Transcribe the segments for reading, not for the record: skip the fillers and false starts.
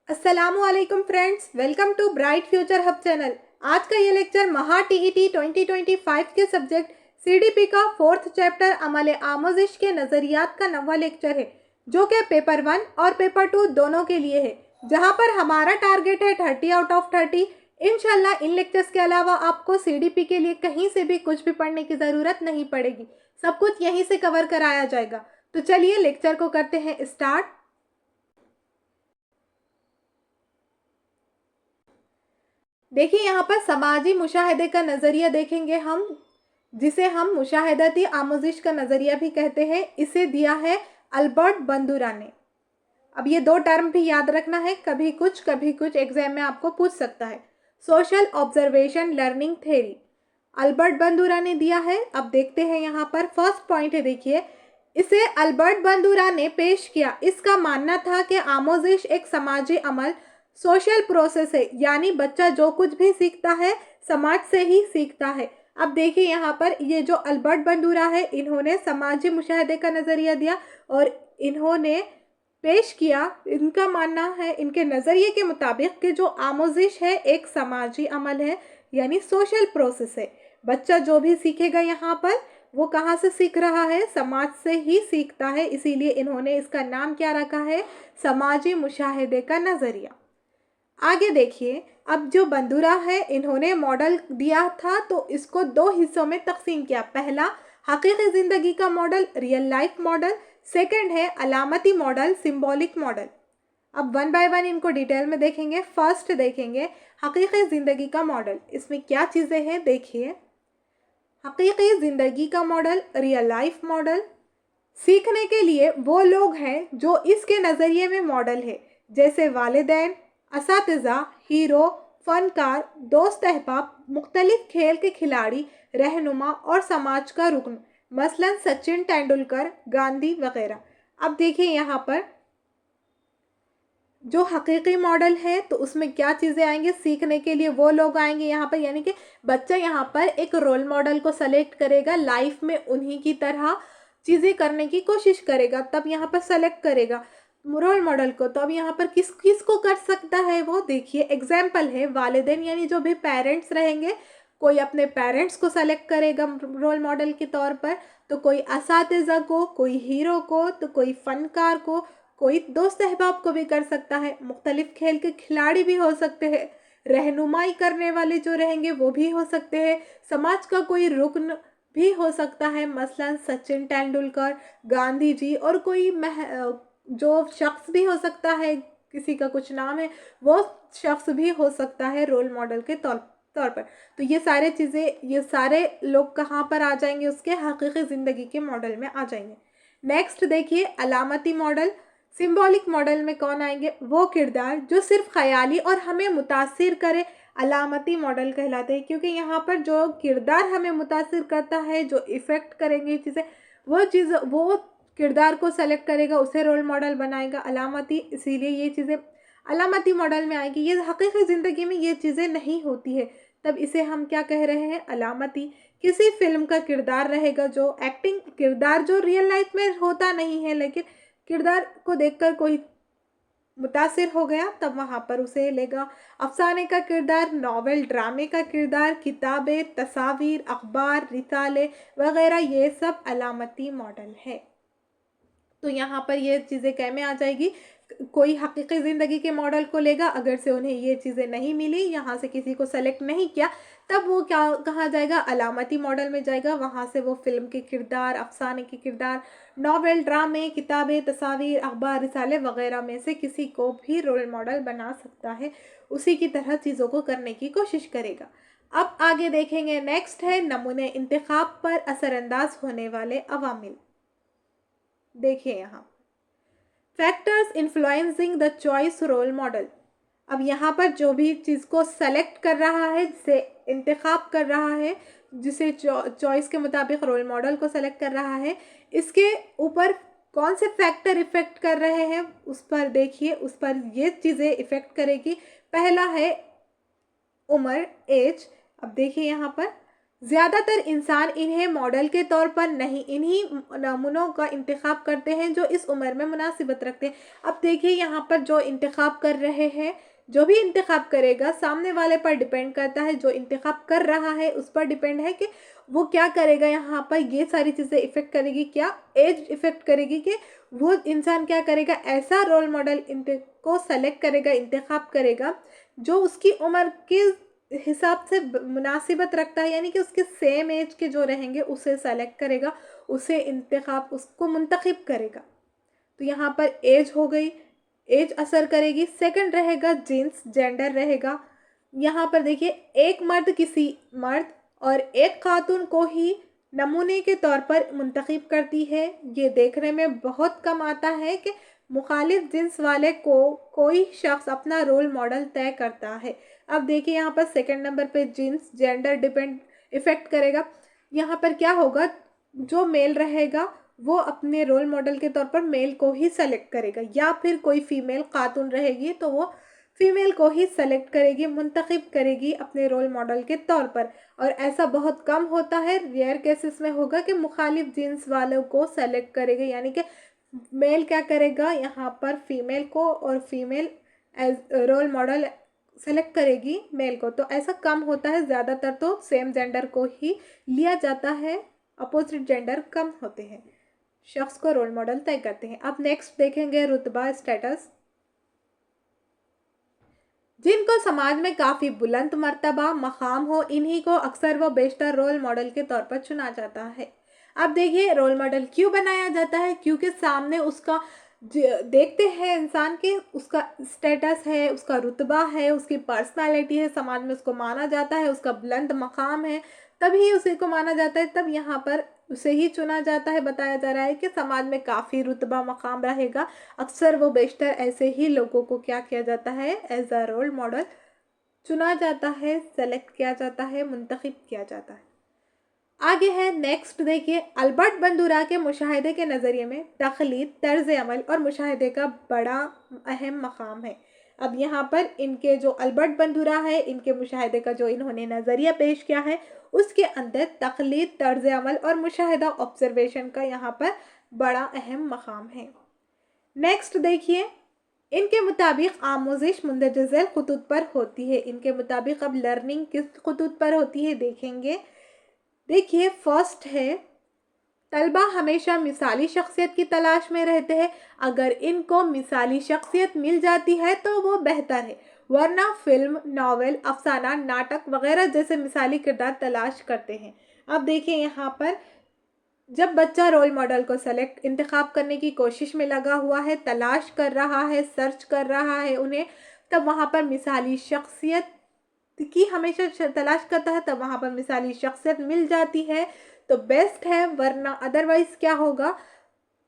अस्सलामुअलैकुम friends, welcome to Bright Future Hub channel. आज का ये लेक्चर महा टीईटी 2025 के सब्जेक्ट सीडीपी का फोर्थ चैप्टर अमल आमोजिश के नज़रियात का नवा लेक्चर है, जो कि पेपर 1 और पेपर 2 दोनों के लिए है, जहां पर हमारा टारगेट है 30 आउट ऑफ 30। इंशाल्लाह इन लेक्चर्स के अलावा आपको सीडीपी के लिए कहीं से भी कुछ भी पढ़ने की ज़रूरत नहीं पड़ेगी, सब कुछ यहीं से कवर कराया जाएगा। तो चलिए लेक्चर को करते हैं स्टार्ट। देखिए यहाँ पर समाजी मुशाहिदे का नज़रिया देखेंगे हम, जिसे हम मुशाहिदती आमोजिश का नज़रिया भी कहते हैं। इसे दिया है अल्बर्ट बंदूरा ने। अब ये दो टर्म भी याद रखना है, कभी कुछ एग्जाम में आपको पूछ सकता है। Social observation learning theory Albert Bandura ने दिया है। अब देखते हैं यहाँ पर फर्स्ट पॉइंट है, देखिए इसे अल्बर्ट बंदूरा ने पेश किया। इसका मानना था कि आमोजिश एक समाजी अमल सोशल प्रोसेस है, यानी बच्चा जो कुछ भी सीखता है समाज से ही सीखता है। अब देखिए यहाँ पर ये जो अल्बर्ट बंदूरा है, इन्होंने समाजी मुशाहिदे का नज़रिया दिया और इन्होंने पेश किया। इनका मानना है, इनके नज़रिए के मुताबिक कि जो आमोजिश है एक समाजी अमल है, यानी सोशल प्रोसेस है। बच्चा जो भी सीखेगा यहाँ पर वो कहाँ से सीख रहा है, समाज से ही सीखता है। इसीलिए इन्होंने इसका नाम क्या रखा है, समाजी मुशाहिदे का नज़रिया। आगे देखिए, अब जो बंदूरा है इन्होंने मॉडल दिया था, तो इसको दो हिस्सों में तकसीम किया। पहला हकीकी ज़िंदगी का model, real life model. Second है अलामती मॉडल, सिंबॉलिक मॉडल। अब वन बाय वन इनको डिटेल में देखेंगे। फर्स्ट देखेंगे हकीकी ज़िंदगी का मॉडल। इसमें क्या चीज़ें हैं देखिए। हकीकी ज़िंदगी का मॉडल, रियल लाइफ मॉडल, सीखने के लिए वो लोग हैं जो इसके नज़रिए में मॉडल है, जैसे वालिदैन, असातिज़ा, हीरो, फनकार, दोस्त अहबाब, मुख्तलिफ खेल के खिलाड़ी, रहनुमा और समाज का रुकन, मसलन सचिन तेंदुलकर, गांधी वगैरह। अब देखिए यहाँ पर जो हकीकी मॉडल है तो उसमें क्या चीज़ें आएंगी, सीखने के लिए वो लोग आएंगे यहाँ पर, यानी कि बच्चा यहाँ पर एक रोल मॉडल को सेलेक्ट करेगा, लाइफ में उन्हीं की तरह चीज़ें करने की कोशिश करेगा, तब यहाँ पर सेलेक्ट करेगा रोल मॉडल को। तो अब यहाँ पर किस किस को कर सकता है वो देखिए। एग्जाम्पल है वालिदैन, यानी जो भी पेरेंट्स रहेंगे, कोई अपने पेरेंट्स को सेलेक्ट करेगा रोल मॉडल के तौर पर, तो कोई असातिज़ा को, कोई हीरो को, तो कोई फनकार को, कोई दोस्त अहबाब को भी कर सकता है। मुख्तलिफ खेल के खिलाड़ी भी हो सकते हैं, रहनुमाई करने वाले जो रहेंगे वो भी हो सकते हैं, समाज का कोई रुकन भी हो सकता है, मसलन सचिन तेंदुलकर, गांधी जी, और कोई जो शख्स भी हो सकता है, किसी का कुछ नाम है, वो शख्स भी हो सकता है रोल मॉडल के तौर पर। तो ये सारे चीज़ें, ये सारे लोग कहाँ पर आ जाएंगे, उसके हकीकी ज़िंदगी के मॉडल में आ जाएंगे। नेक्स्ट देखिए अलामती मॉडल। सिंबॉलिक मॉडल में कौन आएंगे, वो किरदार जो सिर्फ ख्याली और हमें मुतासिर करे, अलामती मॉडल कहलाते हैं। क्योंकि यहाँ पर जो किरदार हमें मुतासिर करता है, जो इफ़ेक्ट करेंगे चीज़ें, वो किरदार को सेलेक्ट करेगा, उसे रोल मॉडल बनाएगा अलामती। इसीलिए ये चीज़ें अलामती मॉडल में आएगी। ये हकीकी ज़िंदगी में ये चीज़ें नहीं होती है, तब इसे हम क्या कह रहे हैं, अलामती। किसी फिल्म का किरदार रहेगा, जो एक्टिंग किरदार जो रियल लाइफ में होता नहीं है, लेकिन किरदार को देखकर कोई मुतासिर हो गया, तब वहाँ पर उसे लेगा। अफसाने का किरदार, नावल ड्रामे का किरदार, किताबें, तस्वीर, अखबार, रिसाले वगैरह, ये सब अलामती मॉडल है। तो यहाँ पर ये चीज़ें कै में आ जाएगी, कोई हकीकी ज़िंदगी के मॉडल को लेगा, अगर से उन्हें ये चीज़ें नहीं मिली, यहाँ से किसी को सेलेक्ट नहीं किया, तब वो क्या कहाँ जाएगा, अलामती मॉडल में जाएगा। वहाँ से वो फिल्म के किरदार, अफसाने के किरदार, नावल ड्रामे, किताबें, तस्वीर, अखबार, रिसाले वगैरह में से किसी को भी रोल मॉडल बना सकता है, उसी की तरह चीज़ों को करने की कोशिश करेगा। अब आगे देखेंगे, नेक्स्ट है नमूने इंतखाब पर असरअंदाज होने वाले अवामिल। देखिए यहाँ factors influencing the choice role model. अब यहाँ पर जो भी चीज़ को सेलेक्ट कर रहा है, जिसे इंतखाब कर रहा है, जिसे चॉइस के मुताबिक रोल मॉडल को सेलेक्ट कर रहा है, इसके ऊपर कौन से फैक्टर इफ़ेक्ट कर रहे हैं उस पर देखिए, उस पर ये चीज़ें इफ़ेक्ट करेगी। पहला है उम्र, एज। अब देखिए यहाँ पर ज़्यादातर इंसान इन्हें मॉडल के तौर पर नहीं, इन्हीं नमूनों का इंतखाब करते हैं जो इस उम्र में मुनासिबत रखते हैं। अब देखिए यहाँ पर जो इंतखाब कर रहे हैं, जो भी इंतखाब करेगा सामने वाले पर डिपेंड करता है, जो इंतखाब कर रहा है उस पर डिपेंड है कि वो क्या करेगा। यहाँ पर ये सारी चीज़ें इफ़ेक्ट करेगी, क्या एज इफ़ेक्ट करेगी कि वो इंसान क्या करेगा, ऐसा रोल मॉडल को सेलेक्ट करेगा, इंतखाब करेगा जो उसकी उम्र के हिसाब से मुनासिबत रखता है, यानी कि उसके सेम एज के जो रहेंगे उसे सेलेक्ट करेगा, उसे इंतखाब उसको मुंतखब करेगा। तो यहाँ पर एज हो गई, एज असर करेगी। सेकंड रहेगा जिन्स, जेंडर रहेगा। यहाँ पर देखिए एक मर्द किसी मर्द और एक खातून को ही नमूने के तौर पर मुंतखब करती है। ये देखने में बहुत कम आता है कि मुखालिफ जिन्स वाले को कोई शख्स अपना रोल मॉडल तय करता है। अब देखिए यहाँ पर सेकंड नंबर पे जिन्स, जेंडर डिपेंड इफ़ेक्ट करेगा। यहाँ पर क्या होगा, जो मेल रहेगा वो अपने रोल मॉडल के तौर पर मेल को ही सेलेक्ट करेगा, या फिर कोई फीमेल खातून रहेगी तो वो फीमेल को ही सेलेक्ट करेगी, मुंतखब करेगी अपने रोल मॉडल के तौर पर। और ऐसा बहुत कम होता है, रेयर केसेस में होगा कि मुखालिफ जिन्स वालों को सेलेक्ट करेगा, यानी कि मेल क्या करेगा यहाँ पर फीमेल को, और female as role model select करेगी मेल को। तो ऐसा कम होता है, ज़्यादातर तो सेम जेंडर को ही लिया जाता है, अपोजिट जेंडर कम होते हैं, शख्स को रोल मॉडल तय करते हैं। अब नेक्स्ट देखेंगे रुतबा, स्टेटस। जिनको समाज में काफ़ी बुलंद मर्तबा मकाम हो, इन्हीं को अक्सर व बेशतर रोल मॉडल के तौर पर चुना जाता है। अब देखिए रोल मॉडल क्यों बनाया जाता है, क्योंकि सामने उसका देखते हैं इंसान के उसका स्टेटस है, उसका रुतबा है, उसकी पर्सनालिटी है, समाज में उसको माना जाता है, उसका बुलंद मकाम है, तभी उसी को माना जाता है, तब यहाँ पर उसे ही चुना जाता है। बताया जा रहा है कि समाज में काफ़ी रुतबा मकाम रहेगा, अक्सर वो बेशतर ऐसे ही लोगों को क्या किया जाता है, एज अ रोल मॉडल चुना जाता है, सेलेक्ट किया जाता है, मुंतखब किया जाता है। आगे है नेक्स्ट देखिए, अल्बर्ट बंदूरा के मुशाहिदे के नज़रिए में तखलीद, तर्ज अमल और मुशाहिदे का बड़ा अहम मकाम है। अब यहाँ पर इनके जो अल्बर्ट बंदूरा है, इनके मुशाहिदे का जो इन्होंने नज़रिया पेश किया है, उसके अंदर तखलीद, तर्ज अमल और मुशाहिदा, ऑब्जर्वेशन का यहाँ पर बड़ा अहम मकाम है। नेक्स्ट देखिए, इनके मुताबिक आमोजिश मुंदरज झैल खुतूत पर होती है। इनके मुताबिक अब लर्निंग किस खुतूत पर होती है देखेंगे। देखिए फर्स्ट है, तलबा हमेशा मिसाली शख्सियत की तलाश में रहते हैं। अगर इनको मिसाली शख्सियत मिल जाती है तो वो बेहतर है, वरना फिल्म, नावल, अफसाना, नाटक वगैरह जैसे मिसाली किरदार तलाश करते हैं। अब देखिए यहाँ पर जब बच्चा रोल मॉडल को सेलेक्ट इंतखाब करने की कोशिश में लगा हुआ है, तलाश कर रहा है, सर्च कर रहा है उन्हें, तब वहाँ पर मिसाली शख्सियत की हमेशा तलाश करता है, तब वहाँ पर मिसाली शख्सियत मिल जाती है तो बेस्ट है, वरना अदरवाइज़ क्या होगा,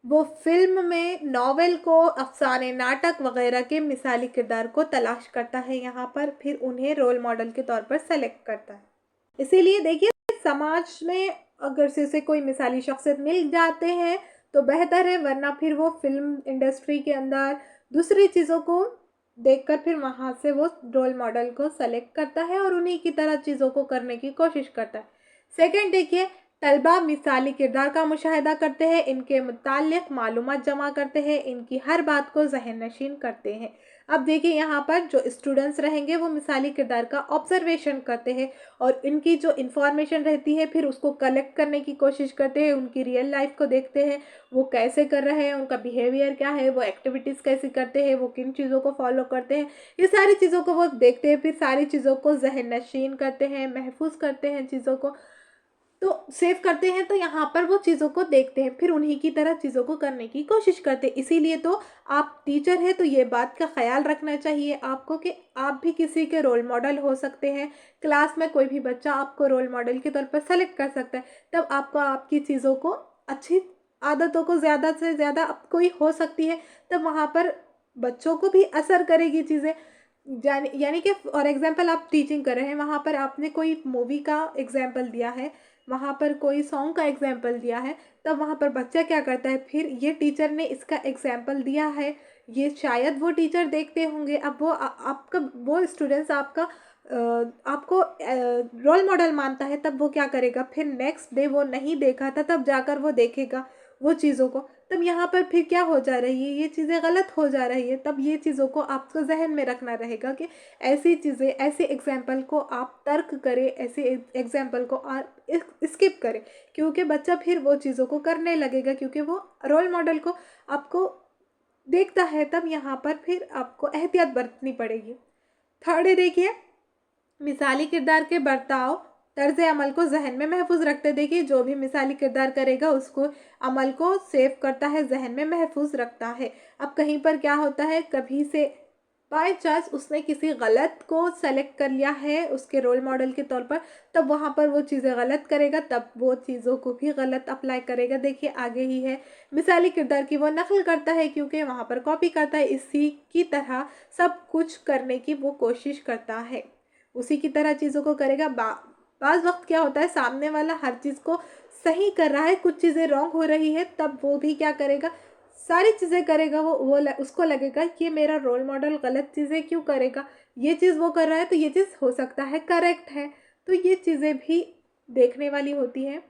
वो फिल्म में, नावल को, अफसाने, नाटक वगैरह के मिसाली किरदार को तलाश करता है यहाँ पर, फिर उन्हें रोल मॉडल के तौर पर सेलेक्ट करता है। इसीलिए देखिए समाज में अगर से कोई मिसाली शख्सियत मिल जाते हैं तो बेहतर है, वरना फिर वो फिल्म इंडस्ट्री के अंदर दूसरी चीज़ों को देखकर फिर वहाँ से वो रोल मॉडल को सेलेक्ट करता है और उन्हीं की तरह चीज़ों को करने की कोशिश करता है। सेकंड देखिए, तलबा मिसाली किरदार का मुशाहिदा करते हैं, इनके मुताल्लिक़ मालूमात जमा करते हैं, इनकी हर बात को ज़हन नशीन करते हैं। अब देखिए यहाँ पर जो स्टूडेंट्स रहेंगे वो मिसाली किरदार का ऑब्जर्वेशन करते हैं और इनकी जो इन्फॉर्मेशन रहती है फिर उसको कलेक्ट करने की कोशिश करते हैं, उनकी रियल लाइफ को देखते हैं, वो कैसे कर रहे हैं, उनका बिहेवियर क्या है, वो एक्टिविटीज़ कैसे करते हैं, वो किन चीज़ों को फॉलो करते हैं, ये सारी चीज़ों को वो देखते हैं, फिर सारी चीज़ों को जहन नशीन करते हैं, महफूज करते हैं, चीज़ों को तो सेव करते हैं, तो यहाँ पर वो चीज़ों को देखते हैं, फिर उन्हीं की तरह चीज़ों को करने की कोशिश करते हैं। इसीलिए तो आप टीचर हैं तो ये बात का ख्याल रखना चाहिए आपको कि आप भी किसी के रोल मॉडल हो सकते हैं। क्लास में कोई भी बच्चा आपको रोल मॉडल के तौर पर सेलेक्ट कर सकता है, तब आपको आपकी चीज़ों को, अच्छी आदतों को ज़्यादा से ज़्यादा आपको ही हो सकती है, तब वहाँ पर बच्चों को भी असर करेगी चीज़ें। यानी कि फॉर एग्जांपल आप टीचिंग कर रहे हैं, वहाँ पर आपने कोई मूवी का एग्जांपल दिया है, वहाँ पर कोई सॉन्ग का एग्जांपल दिया है, तब वहाँ पर बच्चा क्या करता है, फिर ये टीचर ने इसका एग्जांपल दिया है, ये शायद वो टीचर देखते होंगे, अब वो आपका वो स्टूडेंट्स आपका आपको रोल मॉडल मानता है, तब वो क्या करेगा, फिर नेक्स्ट डे वो नहीं देखा था तब जाकर वो देखेगा वो चीज़ों को, तब यहाँ पर फिर क्या हो जा रही है, ये चीज़ें गलत हो जा रही है। तब ये चीज़ों को आपको जहन में रखना रहेगा कि ऐसी चीज़ें, ऐसे एग्जाम्पल को आप तर्क करें, ऐसे एग्जाम्पल को आप स्किप करें, क्योंकि बच्चा फिर वो चीज़ों को करने लगेगा, क्योंकि वो रोल मॉडल को आपको देखता है। तब यहाँ पर फिर आपको एहतियात बरतनी पड़ेगी। थर्ड है, देखिए, मिसाली किरदार के बर्ताव तर्ज अमल को जहन में महफूज रखते। देखिए, जो भी मिसाली किरदार करेगा उसको अमल को सेव करता है, जहन में महफूज रखता है। अब कहीं पर क्या होता है, कभी से बाय चांस उसने किसी गलत को सेलेक्ट कर लिया है उसके रोल मॉडल के तौर पर, तब वहाँ पर वो चीज़ें गलत करेगा, तब वो चीज़ों को भी गलत अप्लाई करेगा। देखिए आगे ही है, मिसाली किरदार की वो नकल करता है क्योंकि वहाँ पर कॉपी करता है, इसी की तरह सब कुछ करने की वो कोशिश करता है, उसी की तरह चीज़ों को करेगा। बाज़ वक्त क्या होता है, सामने वाला हर चीज़ को सही कर रहा है, कुछ चीज़ें रॉन्ग हो रही है, तब वो भी क्या करेगा, सारी चीज़ें करेगा। उसको लगेगा कि मेरा रोल मॉडल गलत चीज़ें क्यों करेगा, ये चीज़ वो कर रहा है तो ये चीज़ हो सकता है करेक्ट है। तो ये चीज़ें भी देखने वाली होती हैं।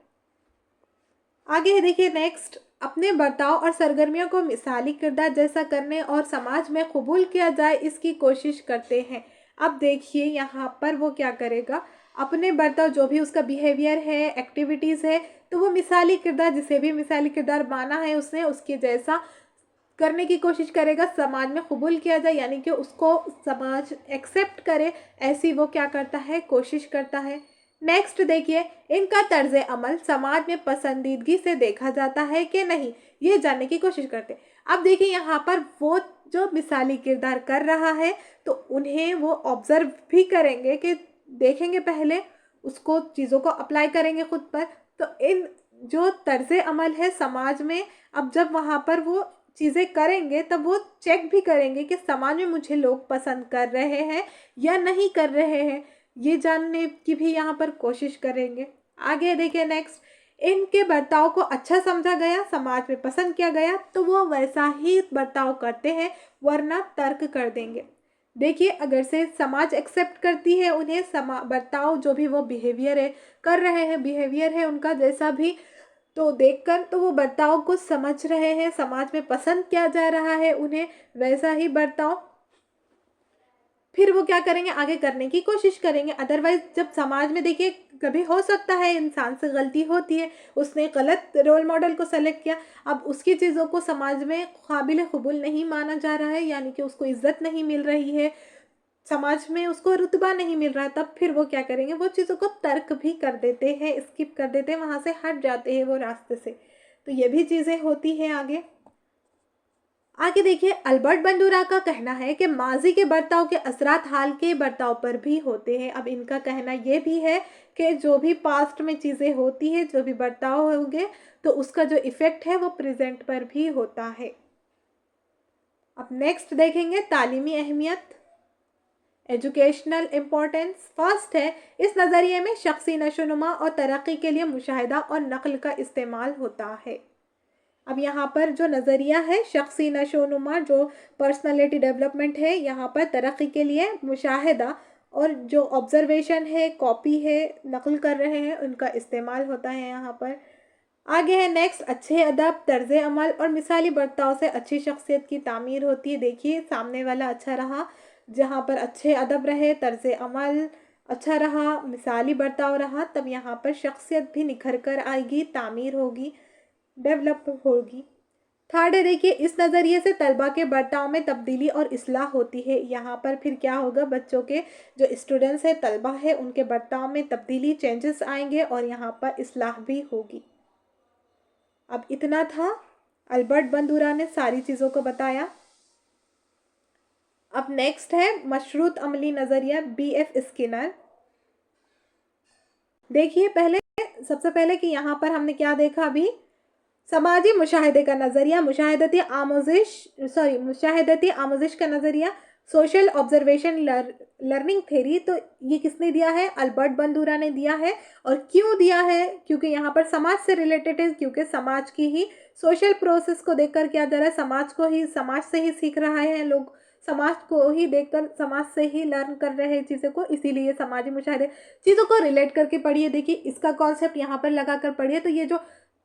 आगे है, देखिए नेक्स्ट, अपने बर्ताव और सरगर्मियों को मिसाली किरदार जैसा करने और समाज में कबूल किया जाए इसकी कोशिश करते हैं। अब देखिए यहाँ पर वो क्या करेगा, अपने बर्ताव, जो भी उसका बिहेवियर है, एक्टिविटीज़ है, तो वो मिसाली किरदार, जिसे भी मिसाली किरदार माना है उसने, उसके जैसा करने की कोशिश करेगा, समाज में कबूल किया जाए, यानी कि उसको समाज एक्सेप्ट करे, ऐसी वो क्या करता है, कोशिश करता है। नेक्स्ट देखिए, इनका तर्ज अमल समाज में पसंदीदगी से देखा जाता है कि नहीं, ये जानने की कोशिश करते। अब देखिए यहाँ पर वो जो मिसाली किरदार कर रहा है, तो उन्हें वो ऑब्जर्व भी करेंगे, कि देखेंगे पहले, उसको चीज़ों को अप्लाई करेंगे खुद पर। तो इन जो तर्ज अमल है समाज में, अब जब वहाँ पर वो चीज़ें करेंगे, तब वो चेक भी करेंगे कि समाज में मुझे लोग पसंद कर रहे हैं या नहीं कर रहे हैं, ये जानने की भी यहाँ पर कोशिश करेंगे। आगे देखिए नेक्स्ट, इनके बर्ताव को अच्छा समझा गया, समाज में पसंद किया गया, तो वो वैसा ही बर्ताव करते हैं, वरना तर्क कर देंगे। देखिए, अगर से समाज एक्सेप्ट करती है उन्हें, बर्ताव जो भी वो बिहेवियर है कर रहे हैं, बिहेवियर है उनका जैसा भी, तो देखकर तो वो बर्ताव को समझ रहे हैं, समाज में पसंद किया जा रहा है उन्हें, वैसा ही बर्ताव फिर वो क्या करेंगे, आगे करने की कोशिश करेंगे। अदरवाइज जब समाज में, देखिए कभी हो सकता है इंसान से गलती होती है, उसने गलत रोल मॉडल को सेलेक्ट किया, अब उसकी चीज़ों को समाज में काबिल कबूल नहीं माना जा रहा है, यानी कि उसको इज्जत नहीं मिल रही है, समाज में उसको रुतबा नहीं मिल रहा है, तब फिर वो क्या करेंगे, वो चीज़ों को तर्क भी कर देते हैं, स्किप कर देते हैं, वहाँ से हट जाते हैं वो रास्ते से। तो ये भी चीज़ें होती हैं। आगे देखिए, अल्बर्ट बंडूरा का कहना है कि माजी के बर्ताव के असरात हाल के बर्ताव पर भी होते हैं। अब इनका कहना ये भी है कि जो भी पास्ट में चीज़ें होती है, जो भी बर्ताव होंगे, तो उसका जो इफ़ेक्ट है वो प्रेजेंट पर भी होता है। अब नेक्स्ट देखेंगे, तालीमी अहमियत, एजुकेशनल इम्पोर्टेंस। फर्स्ट है, इस नज़रिए में शख्सी नशोनुमा और तरक्की के लिए मुशाहिदा और नकल का इस्तेमाल होता है। अब यहाँ पर जो नज़रिया है शख्सी नशोनुमा, जो पर्सनालिटी डेवलपमेंट है, यहाँ पर तरक्की के लिए मुशाहिदा और जो ऑब्जर्वेशन है, कॉपी है, नकल कर रहे हैं, उनका इस्तेमाल होता है यहाँ पर। आगे है नेक्स्ट, अच्छे अदब, तर्ज अमल और मिसाली बर्ताव से अच्छी शख्सियत की तामीर होती है। देखिए, सामने वाला अच्छा रहा, जहाँ पर अच्छे अदब रहे, तर्ज अमल अच्छा रहा, मिसाली बर्ताव रहा, तब यहाँ पर शख्सियत भी निखर कर आएगी, तामीर होगी, डेवलप होगी। थर्ड है, देखिए, इस नज़रिए से तलबा के बर्ताव में तब्दीली और इस्लाह होती है। यहाँ पर फिर क्या होगा, बच्चों के जो स्टूडेंट्स हैं, तलबा है, उनके बर्ताव में तब्दीली, चेंजेस आएंगे और यहाँ पर इस्लाह भी होगी। अब इतना था, अल्बर्ट बंदूरा ने सारी चीज़ों को बताया। अब नेक्स्ट है मशरूत अमली नज़रिया, BF स्किनर। देखिए पहले, सबसे पहले कि यहाँ पर हमने क्या देखा, अभी समाजी मुशाहिदे का नज़रिया, मुशाहिदती आमोजिश का नज़रिया, सोशल ऑब्जर्वेशन लर्निंग थेरी। तो ये किसने दिया है, अल्बर्ट बंदूरा ने दिया है। और क्यों दिया है, क्योंकि यहाँ पर समाज से रिलेटेड है, क्योंकि समाज की ही सोशल प्रोसेस को देखकर क्या जा रहा है, समाज से ही सीख रहा है लोग, समाज को ही देखकर, समाज से ही लर्न कर रहे हैं चीज़ों को, इसीलिए ये समाजी मुशाहिदे, चीज़ों को रिलेट करके पढ़िए। देखिए इसका कॉन्सेप्ट यहाँ पर लगा कर पढ़िए। तो ये जो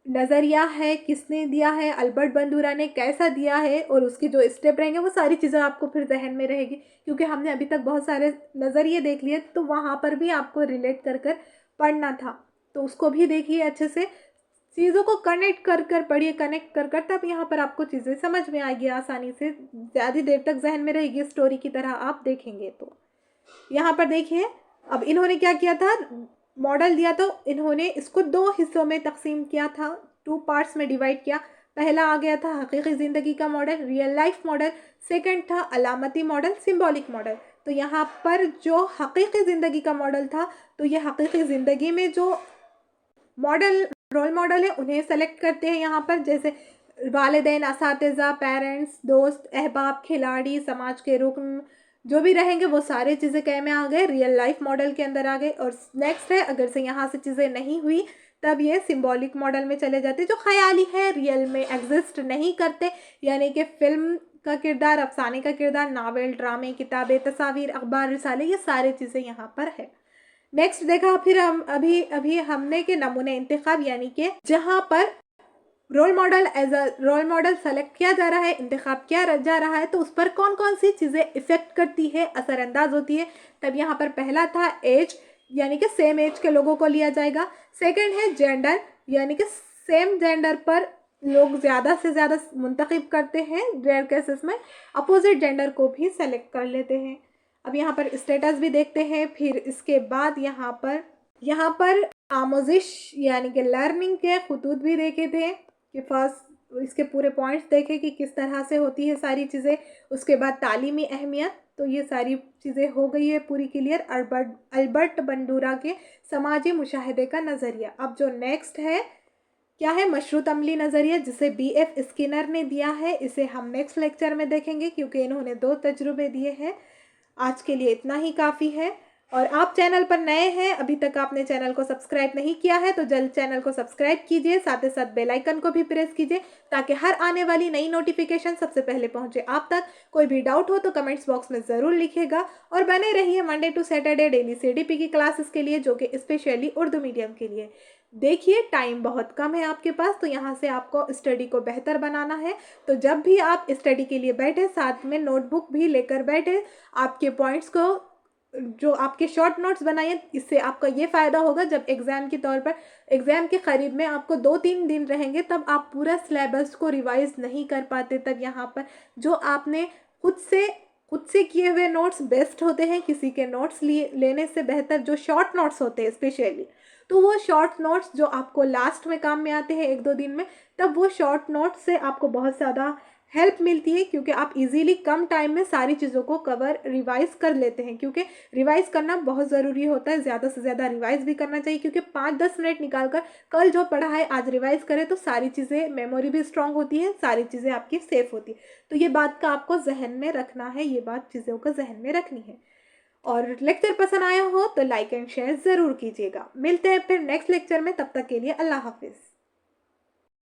नज़रिया है किसने दिया है, अल्बर्ट बंदूरा ने कैसा दिया है, और उसकी जो स्टेप रहेंगे वो सारी चीज़ें आपको फिर जहन में रहेगी, क्योंकि हमने अभी तक बहुत सारे नज़रिए देख लिए, तो वहाँ पर भी आपको रिलेट कर कर पढ़ना था, तो उसको भी देखिए अच्छे से, चीज़ों को कनेक्ट कर कर पढ़िए, कनेक्ट कर कर, तब यहाँ पर आपको चीज़ें समझ में आएगी आसानी से, ज़्यादा देर तक जहन में रहेगी, स्टोरी की तरह आप देखेंगे। तो यहाँ पर देखिए अब इन्होंने क्या किया था, मॉडल दिया, तो इन्होंने इसको 2 हिस्सों में तकसीम किया था, 2 पार्ट्स में डिवाइड किया। पहला आ गया था हकीकी ज़िंदगी का model, real life model, second था अलामती मॉडल, सिंबॉलिक मॉडल। तो यहाँ पर जो हकीकी ज़िंदगी का मॉडल था, तो ये हकीकी ज़िंदगी में जो मॉडल, रोल मॉडल है, उन्हें सेलेक्ट करते हैं यहाँ पर, जैसे वालिदैन, असातिज़ा, पेरेंट्स, दोस्त, अहबाब, खिलाड़ी, समाज के रुकन, जो भी रहेंगे वो सारे चीज़ें क्या में आ गए, रियल लाइफ मॉडल के अंदर आ गए। और नेक्स्ट है, अगर से यहाँ से चीज़ें नहीं हुई तब ये सिंबॉलिक मॉडल में चले जाते, जो ख्याली है, रियल में एग्जिस्ट नहीं करते, यानी कि फिल्म का किरदार, अफसाने का किरदार, नावल, ड्रामे, किताबें, तस्वीर, अखबार, रिसाले, ये सारी चीज़ें यहाँ पर है। नेक्स्ट देखा फिर हम अभी अभी हमने के नमूने इंतखाब, यानी कि जहाँ पर role model as a role model select किया जा रहा है, इंतखाब किया जा रहा है, तो उस पर कौन कौन सी चीज़ें इफ़ेक्ट करती है, असरअंदाज होती है। तब यहाँ पर पहला था एज, यानी कि सेम एज के लोगों को लिया जाएगा। सेकंड है जेंडर, यानी कि सेम जेंडर पर लोग ज़्यादा से ज़्यादा मुंतखब करते हैं, रेयर केसेस में अपोजिट जेंडर को भी सेलेक्ट कर लेते हैं। अब यहाँ पर स्टेटस भी देखते हैं। फिर इसके बाद यहाँ पर आमोजिश यानी कि लर्निंग के खतूत भी देखे थे, कि फर्स्ट इसके पूरे पॉइंट्स देखे कि किस तरह से होती है सारी चीज़ें। उसके बाद तालीमी अहमियत, तो ये सारी चीज़ें हो गई है पूरी क्लियर, अल्बर्ट बंदूरा के समाजी मुशाहिदे का नज़रिया। अब जो नेक्स्ट है क्या है, मशरूत अमली नज़रिया, जिसे BF स्किनर ने दिया है। इसे हम नेक्स्ट लेक्चर में देखेंगे, क्योंकि इन्होंने 2 तजुर्बे दिए हैं। आज के लिए इतना ही काफ़ी है। और आप चैनल पर नए हैं, अभी तक आपने चैनल को सब्सक्राइब नहीं किया है, तो जल्द चैनल को सब्सक्राइब कीजिए, साथ ही साथ बेल आइकन को भी प्रेस कीजिए, ताकि हर आने वाली नई नोटिफिकेशन सबसे पहले पहुंचे आप तक। कोई भी डाउट हो तो कमेंट्स बॉक्स में ज़रूर लिखिएगा, और बने रहिए Monday to Saturday daily CDP की क्लासेस के लिए, जो कि स्पेशली उर्दू मीडियम के लिए। देखिए टाइम बहुत कम है आपके पास, तो यहाँ से आपको स्टडी को बेहतर बनाना है। तो जब भी आप स्टडी के लिए बैठे, साथ में नोटबुक भी लेकर बैठे, आपके पॉइंट्स को, जो आपके शॉर्ट नोट्स बनाइए। इससे आपका ये फ़ायदा होगा, जब एग्ज़ाम के तौर पर, एग्ज़ाम के करीब में आपको 2-3 दिन रहेंगे, तब आप पूरा सिलेबस को रिवाइज़ नहीं कर पाते। तब यहाँ पर जो आपने खुद से किए हुए नोट्स बेस्ट होते हैं, किसी के नोट्स लेने से बेहतर जो शॉर्ट नोट्स होते हैं स्पेशली, तो वो शॉर्ट नोट्स जो आपको लास्ट में काम में आते हैं 1-2 दिन में, तब वो शॉर्ट नोट्स से आपको बहुत ज़्यादा हेल्प मिलती है, क्योंकि आप इजीली कम टाइम में सारी चीज़ों को रिवाइज़ कर लेते हैं। क्योंकि रिवाइज़ करना बहुत ज़रूरी होता है, ज़्यादा से ज़्यादा रिवाइज़ भी करना चाहिए, क्योंकि 5-10 मिनट निकाल कर कल जो पढ़ा है आज रिवाइज़ करें, तो सारी चीज़ें, मेमोरी भी स्ट्रांग होती है, सारी चीज़ें आपकी सेफ होती है। तो ये बात का आपको जहन में रखना है, ये बात चीज़ों को जहन में रखनी है। और लेक्चर पसंद आया हो तो लाइक एंड शेयर ज़रूर कीजिएगा। मिलते हैं फिर नेक्स्ट लेक्चर में, तब तक के लिए अल्लाह हाफिज़।